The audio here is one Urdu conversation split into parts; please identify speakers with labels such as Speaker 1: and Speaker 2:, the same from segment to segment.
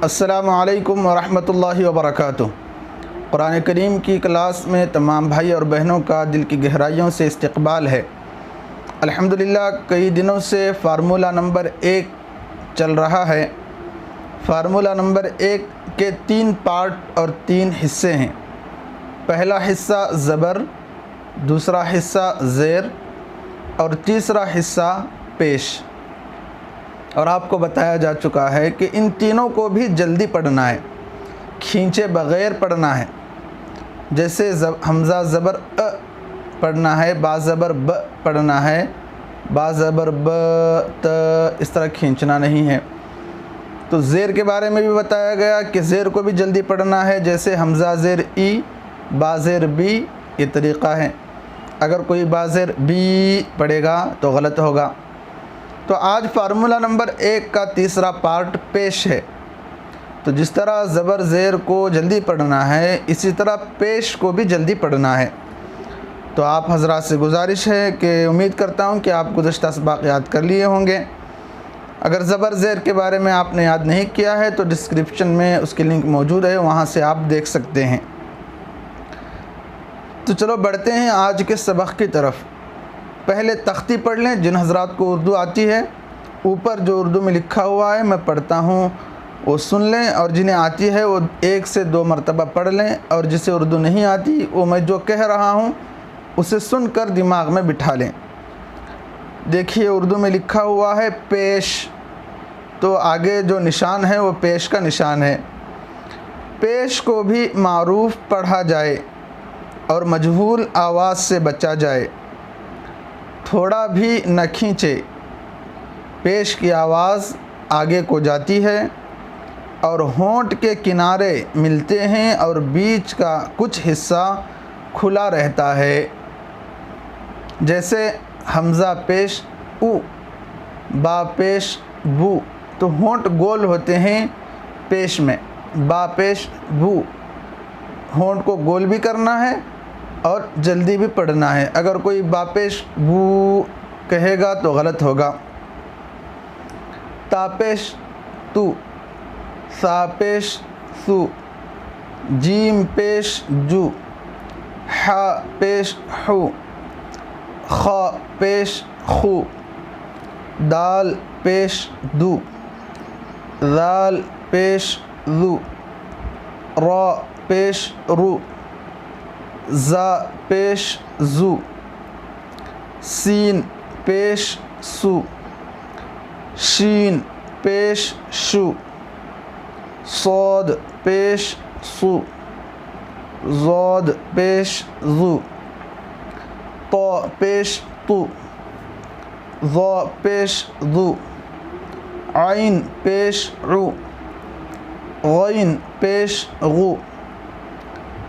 Speaker 1: السلام علیکم ورحمۃ اللہ وبرکاتہ۔ قرآن کریم کی کلاس میں تمام بھائی اور بہنوں کا دل کی گہرائیوں سے استقبال ہے۔ الحمدللہ کئی دنوں سے فارمولہ نمبر 1 چل رہا ہے۔ فارمولہ نمبر 1 کے 3 پارٹ اور 3 حصے ہیں۔ پہلا حصہ زبر، دوسرا حصہ زیر اور تیسرا حصہ پیش۔ اور آپ کو بتایا جا چکا ہے کہ ان تینوں کو بھی جلدی پڑھنا ہے، کھینچے بغیر پڑھنا ہے۔ جیسے حمزہ زبر پڑھنا ہے، با زبر ب پڑھنا ہے، با زبر ب ت، اس طرح کھینچنا نہیں ہے۔ تو زیر کے بارے میں بھی بتایا گیا کہ زیر کو بھی جلدی پڑھنا ہے، جیسے حمزہ زیر ای، با زیر بی، یہ طریقہ ہے۔ اگر کوئی با زیر بی پڑھے گا تو غلط ہوگا۔ تو آج فارمولہ نمبر 1 کا تیسرا پارٹ پیش ہے۔ تو جس طرح زبر زیر کو جلدی پڑھنا ہے، اسی طرح پیش کو بھی جلدی پڑھنا ہے۔ تو آپ حضرات سے گزارش ہے کہ امید کرتا ہوں کہ آپ گزشتہ اسباق یاد کر لیے ہوں گے۔ اگر زبر زیر کے بارے میں آپ نے یاد نہیں کیا ہے تو ڈسکرپشن میں اس کی لنک موجود ہے، وہاں سے آپ دیکھ سکتے ہیں۔ تو چلو بڑھتے ہیں آج کے سبق کی طرف۔ پہلے تختی پڑھ لیں جن حضرات کو اردو آتی ہے، اوپر جو اردو میں لکھا ہوا ہے میں پڑھتا ہوں وہ سن لیں، اور جنہیں آتی ہے وہ 1 سے 2 مرتبہ پڑھ لیں، اور جسے اردو نہیں آتی وہ میں جو کہہ رہا ہوں اسے سن کر دماغ میں بٹھا لیں۔ دیکھیے اردو میں لکھا ہوا ہے پیش، تو آگے جو نشان ہے وہ پیش کا نشان ہے۔ پیش کو بھی معروف پڑھا جائے اور مجہول آواز سے بچا جائے، تھوڑا بھی نہ کھینچے۔ پیش کی آواز آگے کو جاتی ہے اور ہونٹ کے کنارے ملتے ہیں اور بیچ کا کچھ حصہ کھلا رہتا ہے، جیسے حمزہ پیش او، با پیش بو، تو ہونٹ گول ہوتے ہیں پیش میں۔ با پیش بو، ہونٹ کو گول بھی کرنا ہے اور جلدی بھی پڑھنا ہے۔ اگر کوئی با پیش بو کہے گا تو غلط ہوگا۔ تا پیش تو، سا پیش سو، جیم پیش جو، ح پیش حو، خ پیش خو، دال پیش دو، ذال پیش ذو، را پیش رو، زا پیش زو، سین پیش سو، شین پیش شو، صاد پیش سو، ضاد پیش ذو، طا پیش تو، ظا پیش ذو، عین پیش عو، غین پیش غو،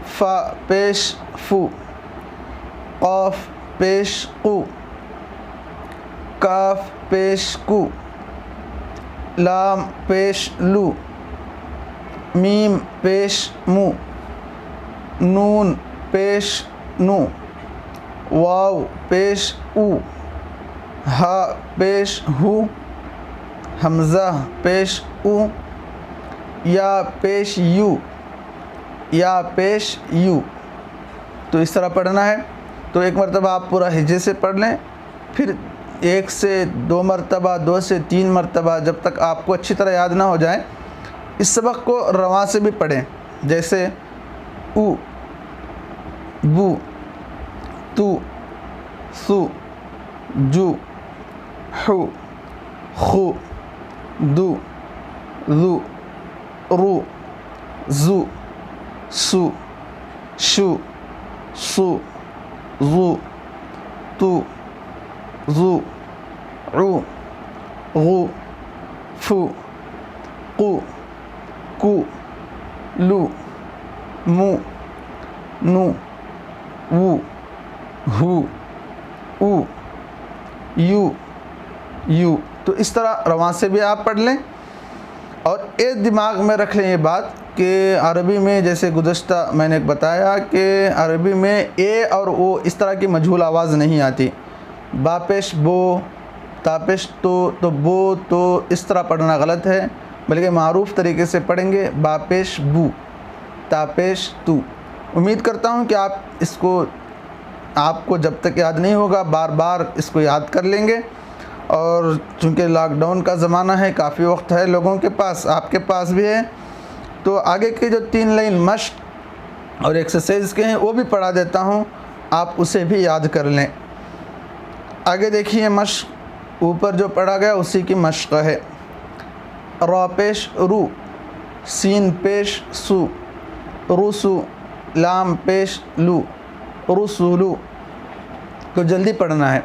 Speaker 1: فا پیش فو، قاف پیش قو، کاف پیش کو، لام پیش لو، میم پیش مو، نون پیش نو، واو پیش او، ہا پیش ہو، حمزہ پیش او، یا پیش یو، یا پیش یو۔ تو اس طرح پڑھنا ہے۔ تو ایک مرتبہ آپ پورا ہجے سے پڑھ لیں، پھر 1 سے 2 مرتبہ، 2 سے 3 مرتبہ، جب تک آپ کو اچھی طرح یاد نہ ہو جائے۔ اس سبق کو رواں سے بھی پڑھیں، جیسے او، بو، تو، سو، جو، حو، خو، دو، ذو، رو، زو، سو، شو، سو، ذو، تو، ذو، عو، غو، فو، قو، کو، لو، مو، نو، وو، ہو، او، یو، یو۔ تو اس طرح رواں سے بھی آپ پڑھ لیں، اور ایک دماغ میں رکھ لیں یہ بات کہ عربی میں جیسے گزشتہ میں نے بتایا کہ عربی میں اے اور او اس طرح کی مجہول آواز نہیں آتی۔ با پیش بو، تا پیش تو بو تو اس طرح پڑھنا غلط ہے۔ بلکہ معروف طریقے سے پڑھیں گے، با پیش بو، تا پیش تو۔ امید کرتا ہوں کہ آپ کو جب تک یاد نہیں ہوگا بار بار اس کو یاد کر لیں گے، اور چونکہ لاک ڈاؤن کا زمانہ ہے، کافی وقت ہے لوگوں کے پاس، آپ کے پاس بھی ہے، تو آگے کے جو 3 لائن مشق اور ایکسرسائز کے ہیں وہ بھی پڑھا دیتا ہوں، آپ اسے بھی یاد کر لیں۔ آگے دیکھیے مشق، اوپر جو پڑھا گیا اسی کی مشق ہے۔ را پیش رو، سین پیش سو، رسو، لام پیش لو، رسولو، تو جلدی پڑھنا ہے۔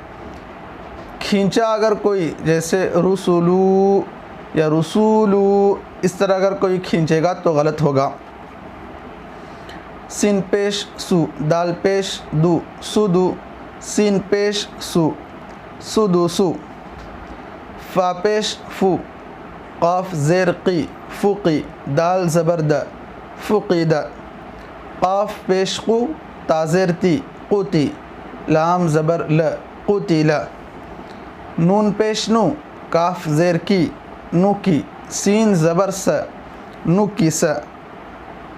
Speaker 1: کھینچا اگر کوئی، جیسے رسولو یا رسولو، اس طرح اگر کوئی کھینچے گا تو غلط ہوگا۔ سین پیش سو، دال پیش دو، سودو، سین پیش سو، سدوسو۔ فا پیش فو، قاف زیر قی، فقی، دال زبر د، فقید۔ قاف پیش قو، تا زیر تی، قوتی، لام زبر ل، قتل۔ نون پیش نو، کاف زیر کی، نوکی، سین زبر س، نوکیس۔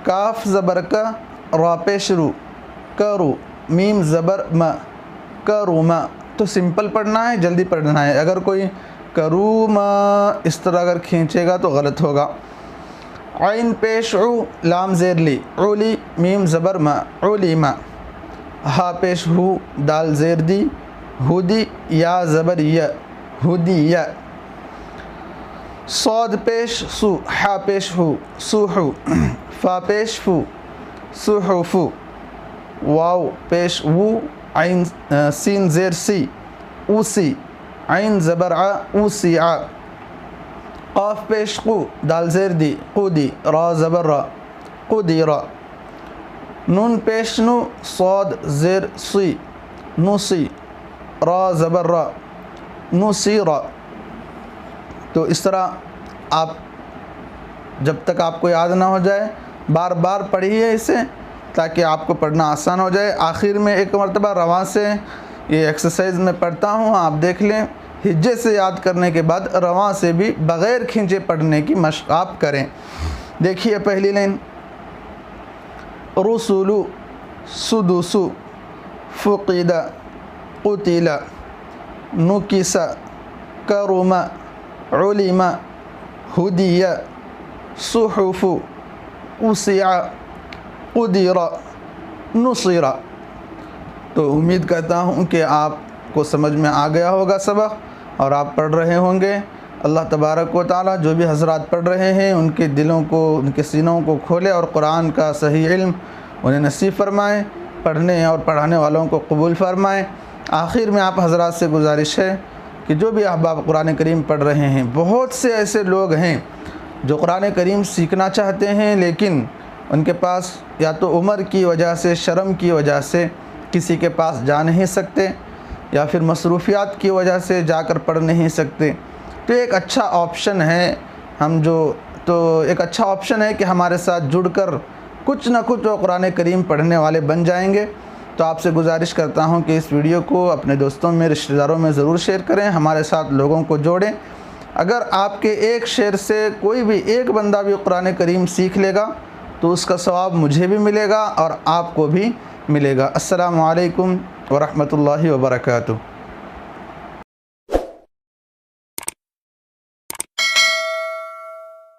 Speaker 1: کاف زبر کا، را پیش رو، کرو، میم زبر م، کروم۔ تو سمپل پڑھنا ہے، جلدی پڑھنا ہے، اگر کوئی کروم اس طرح اگر کھینچے گا تو غلط ہوگا۔ عین پیش عو، لام زیر لی، علی، میم زبر م، علیم۔ ہا پیش ہو، دال زیر دی، ہدی، یا زبر ی، ہدی۔ صاد پیش سو، حا پیش ہو، سوحو، فا پیش فو، سوحفو۔ واو پیش وو، عین سین زیر سی، اوسی، عین زبر ع، اوسیع۔ قاف پیش قو، دال زیر دی، قودی، را زبر را، قدیر۔ نون پیش نو، صاد زیر سی، نوسی، را زبر را، نوسیر۔ تو اس طرح آپ جب تک آپ کو یاد نہ ہو جائے بار بار پڑھیے اسے، تاکہ آپ کو پڑھنا آسان ہو جائے۔ آخر میں ایک مرتبہ رواں سے یہ ایکسرسائز میں پڑھتا ہوں، آپ دیکھ لیں، ہجے سے یاد کرنے کے بعد رواں سے بھی بغیر کھینچے پڑھنے کی مشق آپ کریں۔ دیکھیے پہلی لائن، رسولو، سدوسو، فقید، قتل، نکس، کرم، علم، ہدی، صحف، وسع، قدر، نصر۔ تو امید کرتا ہوں کہ آپ کو سمجھ میں آ گیا ہوگا سبق، اور آپ پڑھ رہے ہوں گے۔ اللہ تبارک و تعالی جو بھی حضرات پڑھ رہے ہیں ان کے دلوں کو، ان کے سینوں کو کھولے، اور قرآن کا صحیح علم انہیں نصیب فرمائے، پڑھنے اور پڑھانے والوں کو قبول فرمائے۔ آخر میں آپ حضرات سے گزارش ہے کہ جو بھی احباب قرآن کریم پڑھ رہے ہیں، بہت سے ایسے لوگ ہیں جو قرآن کریم سیکھنا چاہتے ہیں، لیکن ان کے پاس یا تو عمر کی وجہ سے، شرم کی وجہ سے کسی کے پاس جا نہیں سکتے، یا پھر مصروفیات کی وجہ سے جا کر پڑھ نہیں سکتے۔ تو ایک اچھا آپشن ہے ایک اچھا آپشن ہے کہ ہمارے ساتھ جڑ کر کچھ نہ کچھ وہ قرآن کریم پڑھنے والے بن جائیں گے۔ تو آپ سے گزارش کرتا ہوں کہ اس ویڈیو کو اپنے دوستوں میں، رشتہ داروں میں ضرور شیئر کریں، ہمارے ساتھ لوگوں کو جوڑیں۔ اگر آپ کے ایک شیئر سے کوئی بھی ایک بندہ بھی قرآن کریم سیکھ لے گا تو اس کا ثواب مجھے بھی ملے گا اور آپ کو بھی ملے گا۔ السلام علیکم ورحمۃ اللہ وبرکاتہ۔